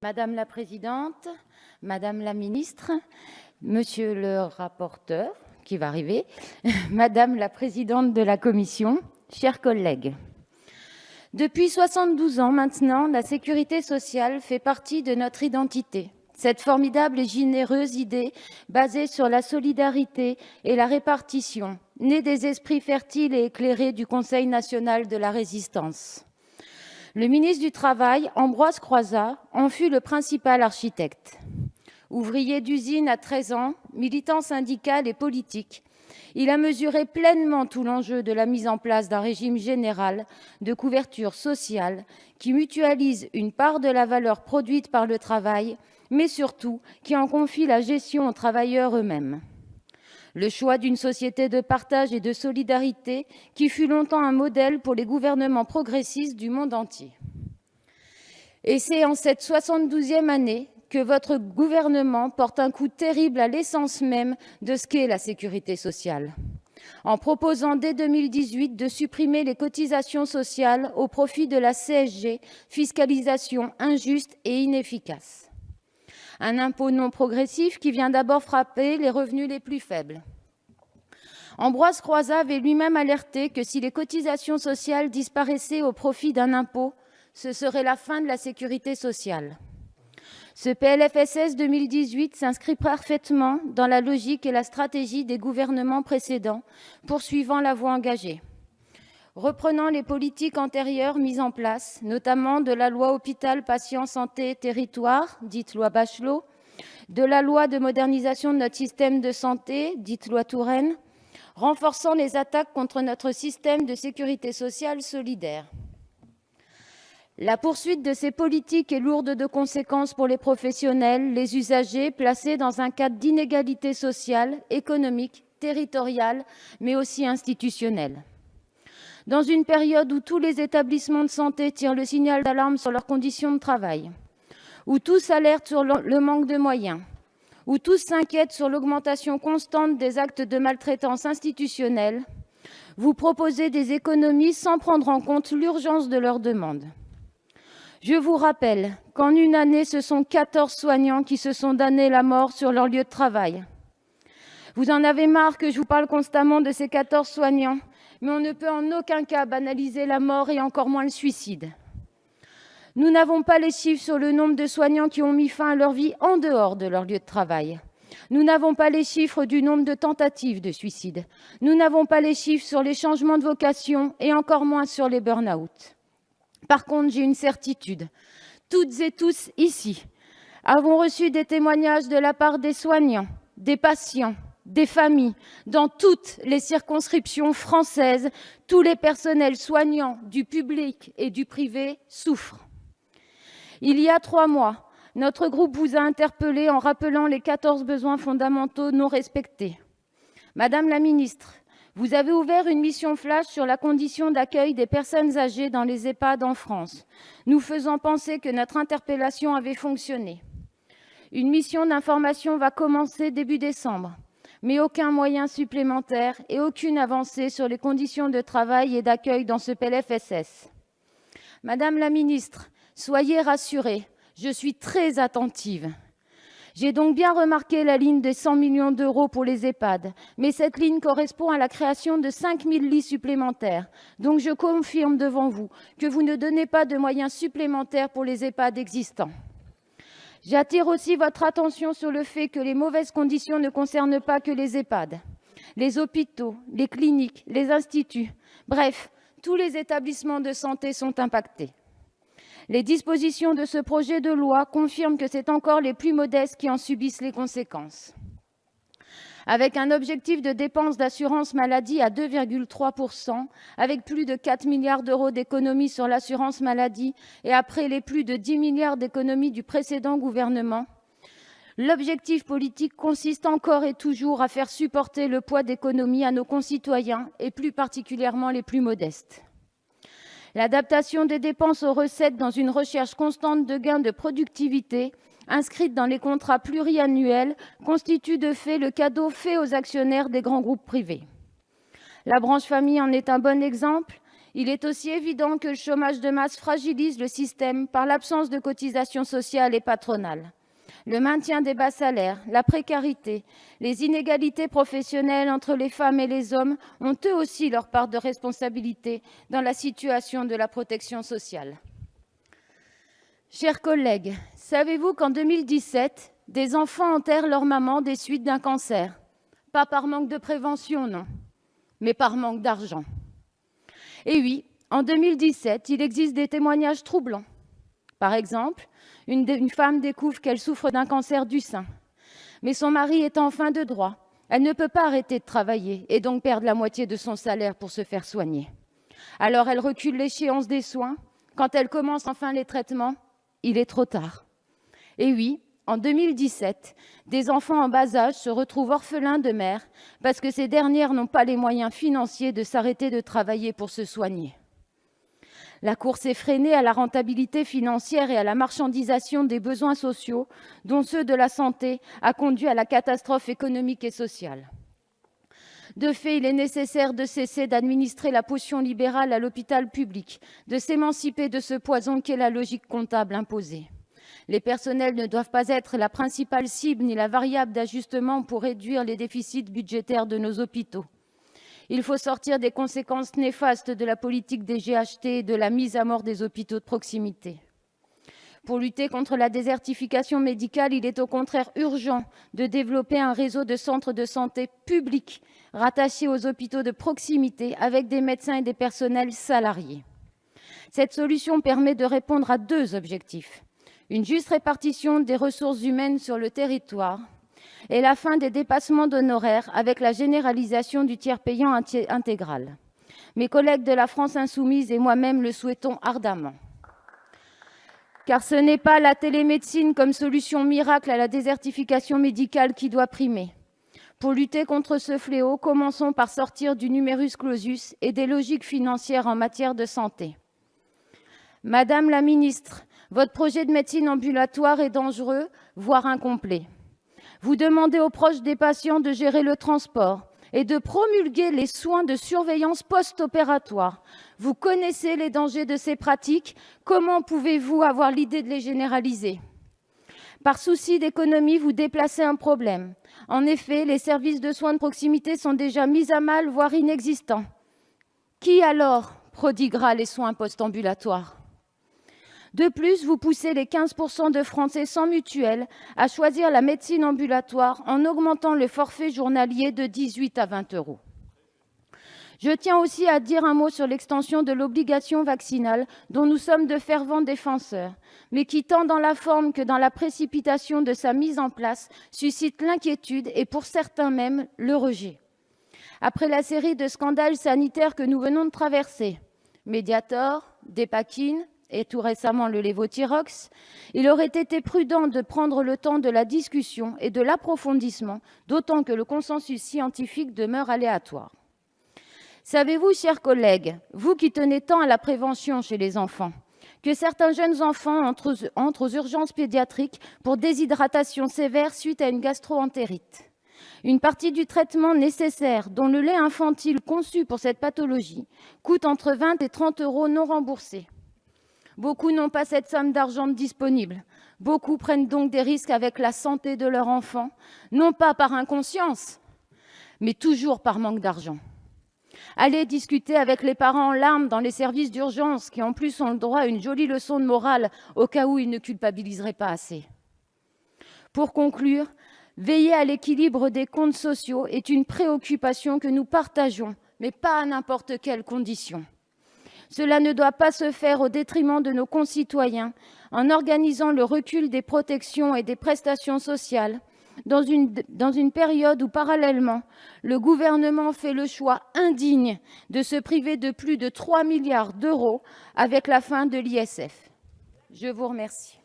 Madame la présidente, Madame la ministre, Monsieur le rapporteur, qui va arriver, Madame la présidente de la commission, chers collègues. Depuis 72 ans maintenant, la sécurité sociale fait partie de notre identité. Cette formidable et généreuse idée, basée sur la solidarité et la répartition, née des esprits fertiles et éclairés du Conseil national de la Résistance. Le ministre du Travail, Ambroise Croizat, en fut le principal architecte. Ouvrier d'usine à 13 ans, militant syndical et politique, il a mesuré pleinement tout l'enjeu de la mise en place d'un régime général de couverture sociale qui mutualise une part de la valeur produite par le travail, mais surtout qui en confie la gestion aux travailleurs eux-mêmes. Le choix d'une société de partage et de solidarité qui fut longtemps un modèle pour les gouvernements progressistes du monde entier. Et c'est en cette 72e année que votre gouvernement porte un coup terrible à l'essence même de ce qu'est la sécurité sociale, en proposant dès 2018 de supprimer les cotisations sociales au profit de la CSG, fiscalisation injuste et inefficace. Un impôt non progressif qui vient d'abord frapper les revenus les plus faibles. Ambroise Croizat avait lui-même alerté que si les cotisations sociales disparaissaient au profit d'un impôt, ce serait la fin de la sécurité sociale. Ce PLFSS 2018 s'inscrit parfaitement dans la logique et la stratégie des gouvernements précédents, poursuivant la voie engagée. Reprenant les politiques antérieures mises en place, notamment de la loi Hôpital, Patients, Santé, Territoire, dite loi Bachelot, de la loi de modernisation de notre système de santé, dite loi Touraine, renforçant les attaques contre notre système de sécurité sociale solidaire. La poursuite de ces politiques est lourde de conséquences pour les professionnels, les usagers, placés dans un cadre d'inégalité sociale, économique, territoriale, mais aussi institutionnelle. Dans une période où tous les établissements de santé tirent le signal d'alarme sur leurs conditions de travail, où tous alertent sur le manque de moyens, où tous s'inquiètent sur l'augmentation constante des actes de maltraitance institutionnelle, vous proposez des économies sans prendre en compte l'urgence de leurs demandes. Je vous rappelle qu'en une année, ce sont 14 soignants qui se sont donné la mort sur leur lieu de travail. Vous en avez marre que je vous parle constamment de ces 14 soignants, mais on ne peut en aucun cas banaliser la mort et encore moins le suicide. Nous n'avons pas les chiffres sur le nombre de soignants qui ont mis fin à leur vie en dehors de leur lieu de travail. Nous n'avons pas les chiffres du nombre de tentatives de suicide. Nous n'avons pas les chiffres sur les changements de vocation et encore moins sur les burn-out. Par contre, j'ai une certitude. Toutes et tous ici avons reçu des témoignages de la part des soignants, des patients, des familles, dans toutes les circonscriptions françaises. Tous les personnels soignants du public et du privé souffrent. Il y a 3 mois, notre groupe vous a interpellé en rappelant les 14 besoins fondamentaux non respectés. Madame la ministre, vous avez ouvert une mission flash sur la condition d'accueil des personnes âgées dans les EHPAD en France, nous faisant penser que notre interpellation avait fonctionné. Une mission d'information va commencer début décembre, mais aucun moyen supplémentaire et aucune avancée sur les conditions de travail et d'accueil dans ce PLFSS. Madame la ministre, soyez rassurée, je suis très attentive. J'ai donc bien remarqué la ligne des 100 millions d'euros pour les EHPAD, mais cette ligne correspond à la création de 5 000 lits supplémentaires. Donc je confirme devant vous que vous ne donnez pas de moyens supplémentaires pour les EHPAD existants. J'attire aussi votre attention sur le fait que les mauvaises conditions ne concernent pas que les EHPAD. Les hôpitaux, les cliniques, les instituts, bref, tous les établissements de santé sont impactés. Les dispositions de ce projet de loi confirment que c'est encore les plus modestes qui en subissent les conséquences. Avec un objectif de dépenses d'assurance maladie à 2,3%, avec plus de 4 milliards d'euros d'économies sur l'assurance maladie et après les plus de 10 milliards d'économies du précédent gouvernement, l'objectif politique consiste encore et toujours à faire supporter le poids d'économies à nos concitoyens et plus particulièrement les plus modestes. L'adaptation des dépenses aux recettes dans une recherche constante de gains de productivité, inscrite dans les contrats pluriannuels, constitue de fait le cadeau fait aux actionnaires des grands groupes privés. La branche famille en est un bon exemple. Il est aussi évident que le chômage de masse fragilise le système par l'absence de cotisations sociales et patronales. Le maintien des bas salaires, la précarité, les inégalités professionnelles entre les femmes et les hommes ont eux aussi leur part de responsabilité dans la situation de la protection sociale. Chers collègues, savez-vous qu'en 2017, des enfants enterrent leur maman des suites d'un cancer? Pas par manque de prévention, non, mais par manque d'argent. Et oui, en 2017, il existe des témoignages troublants. Par exemple, une femme découvre qu'elle souffre d'un cancer du sein. Mais son mari est en fin de droit. Elle ne peut pas arrêter de travailler et donc perdre la moitié de son salaire pour se faire soigner. Alors elle recule l'échéance des soins. Quand elle commence enfin les traitements, il est trop tard. Et oui, en 2017, des enfants en bas âge se retrouvent orphelins de mère parce que ces dernières n'ont pas les moyens financiers de s'arrêter de travailler pour se soigner. La course effrénée à la rentabilité financière et à la marchandisation des besoins sociaux, dont ceux de la santé, a conduit à la catastrophe économique et sociale. De fait, il est nécessaire de cesser d'administrer la potion libérale à l'hôpital public, de s'émanciper de ce poison qu'est la logique comptable imposée. Les personnels ne doivent pas être la principale cible ni la variable d'ajustement pour réduire les déficits budgétaires de nos hôpitaux. Il faut sortir des conséquences néfastes de la politique des GHT et de la mise à mort des hôpitaux de proximité. Pour lutter contre la désertification médicale, il est au contraire urgent de développer un réseau de centres de santé publics rattachés aux hôpitaux de proximité avec des médecins et des personnels salariés. Cette solution permet de répondre à deux objectifs: une juste répartition des ressources humaines sur le territoire et la fin des dépassements d'honoraires avec la généralisation du tiers payant intégral. Mes collègues de la France insoumise et moi-même le souhaitons ardemment. Car ce n'est pas la télémédecine comme solution miracle à la désertification médicale qui doit primer. Pour lutter contre ce fléau, commençons par sortir du numerus clausus et des logiques financières en matière de santé. Madame la ministre, votre projet de médecine ambulatoire est dangereux, voire incomplet. Vous demandez aux proches des patients de gérer le transport et de promulguer les soins de surveillance post-opératoire. Vous connaissez les dangers de ces pratiques. Comment pouvez-vous avoir l'idée de les généraliser? Par souci d'économie, vous déplacez un problème. En effet, les services de soins de proximité sont déjà mis à mal, voire inexistants. Qui alors prodiguera les soins post-ambulatoires? De plus, vous poussez les 15% de Français sans mutuelle à choisir la médecine ambulatoire en augmentant le forfait journalier de 18 à 20 euros. Je tiens aussi à dire un mot sur l'extension de l'obligation vaccinale dont nous sommes de fervents défenseurs, mais qui, tant dans la forme que dans la précipitation de sa mise en place, suscite l'inquiétude et pour certains même le rejet. Après la série de scandales sanitaires que nous venons de traverser, Mediator, Dépakine, et tout récemment le lévothyrox, il aurait été prudent de prendre le temps de la discussion et de l'approfondissement, d'autant que le consensus scientifique demeure aléatoire. Savez-vous, chers collègues, vous qui tenez tant à la prévention chez les enfants, que certains jeunes enfants entrent aux urgences pédiatriques pour déshydratation sévère suite à une gastro-entérite? Une partie du traitement nécessaire, dont le lait infantile conçu pour cette pathologie, coûte entre 20 et 30 euros non remboursés. Beaucoup n'ont pas cette somme d'argent disponible. Beaucoup prennent donc des risques avec la santé de leur enfant, non pas par inconscience, mais toujours par manque d'argent. Allez discuter avec les parents en larmes dans les services d'urgence qui en plus ont le droit à une jolie leçon de morale au cas où ils ne culpabiliseraient pas assez. Pour conclure, veiller à l'équilibre des comptes sociaux est une préoccupation que nous partageons, mais pas à n'importe quelles conditions. Cela ne doit pas se faire au détriment de nos concitoyens en organisant le recul des protections et des prestations sociales dans une période où, parallèlement, le gouvernement fait le choix indigne de se priver de plus de 3 milliards d'euros avec la fin de l'ISF. Je vous remercie.